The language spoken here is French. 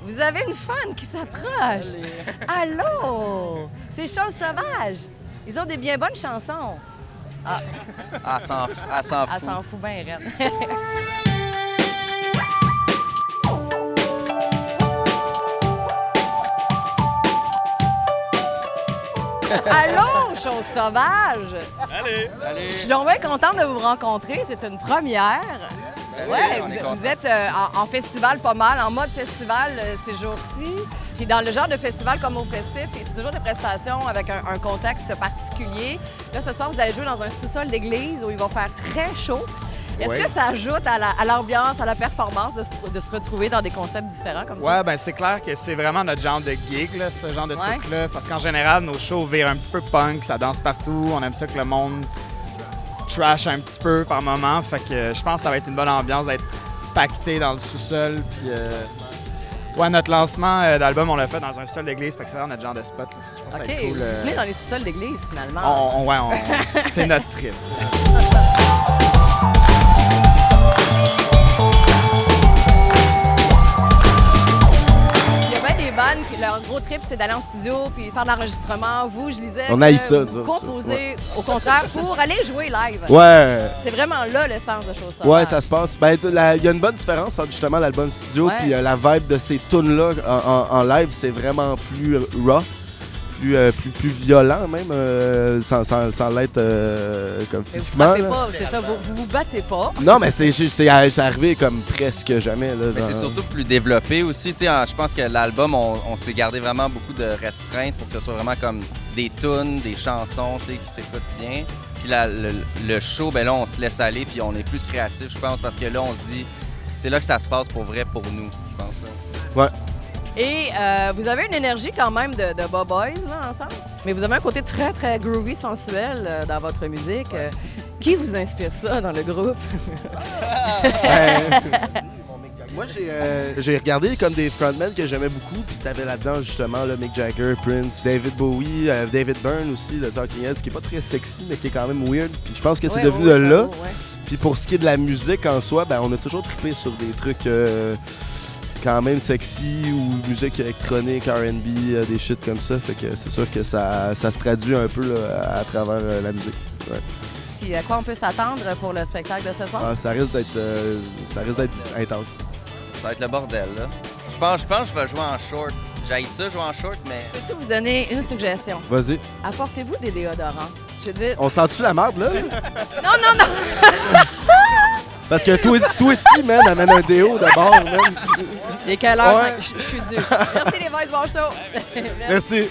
Vous avez une fan qui s'approche. Allô? C'est Choses Sauvages. Ils ont des bien bonnes chansons. Ah, Elle s'en elle fout. s'en fout bien, Reine. Allô, Choses Sauvages! Allez! Je suis donc bien contente de vous rencontrer. C'est une première. Ben Ouais, oui, on est content. vous êtes en festival pas mal, en mode festival ces jours-ci. Puis dans le genre de festival comme au Festif, et c'est toujours des prestations avec un contexte particulier. Là, ce soir, vous allez jouer dans un sous-sol d'église où il va faire très chaud. Est-ce Ouais. que ça ajoute à l'ambiance, à la performance de se retrouver dans des concepts différents comme ça? Ouais, ben c'est clair que c'est vraiment notre genre de gig, là, ce genre de Ouais. truc-là. Parce qu'en général, nos shows virent un petit peu punk, ça danse partout. On aime ça que le monde trash un petit peu par moment. Fait que je pense que ça va être une bonne ambiance d'être pacté dans le sous-sol. Puis, ouais, notre lancement d'album, on l'a fait dans un sol d'église. Fait que c'est vraiment notre genre de spot. Là. Je pense que OK, ça va être cool. vous venez dans les sous-sols d'église, finalement. Ouais, c'est notre trip. Il y a bien des bandes qui, leur gros trip, c'est d'aller en studio puis faire de l'enregistrement. Vous, je lisais On que haït ça, vous nous autres, composez, au contraire, pour aller jouer live. Ouais. C'est vraiment là l'essence de Choses Sauvages. Ouais, ça se passe. Ben, il y a une bonne différence entre justement l'album studio Ouais. puis la vibe de ces tunes-là en live, c'est vraiment plus raw, plus violent même, sans l'être comme Mais physiquement. Vous là. battez pas, c'est ça, vous battez pas. Non, mais c'est arrivé comme presque jamais. Là, Mais c'est genre. surtout plus développé aussi. Tu sais, je pense que l'album, on s'est gardé vraiment beaucoup de restreintes pour que ce soit vraiment comme des tunes, des chansons tu sais, qui s'écoutent bien. Puis le show, ben là, on se laisse aller puis on est plus créatif, je pense, parce que là, on se dit, c'est là que ça se passe pour vrai pour nous, je pense. Là. Ouais. Et vous avez une énergie quand même de Boys là, ensemble. Mais vous avez un côté très, très groovy, sensuel dans votre musique. Qui vous inspire ça dans le groupe? Moi, j'ai regardé comme des frontmen que j'aimais beaucoup, puis t'avais là-dedans justement là, Mick Jagger, Prince, David Bowie, David Byrne aussi, de Talking Heads, qui est pas très sexy, mais qui est quand même weird. Puis je pense que c'est devenu de là. Puis pour ce qui est de la musique en soi, ben on a toujours trippé sur des trucs quand même sexy ou musique électronique, R&B, des shit comme ça. Fait que c'est sûr que ça se traduit un peu là, à travers la musique. Ouais. Puis à quoi on peut s'attendre pour le spectacle de ce soir? Ah, ça risque d'être intense. Ça va être le bordel, là. Je pense que je vais jouer en short. J'haïs ça, jouer en short, mais... Peux-tu vous donner une suggestion? Vas-y. Apportez-vous des déodorants. Je veux dire... On sent-tu la marde, là? Non! Parce que toi aussi, man, amène un déo d'abord, man. Il est quelle heure? Ouais. Je suis dû. Merci les Boys, bon show! Merci.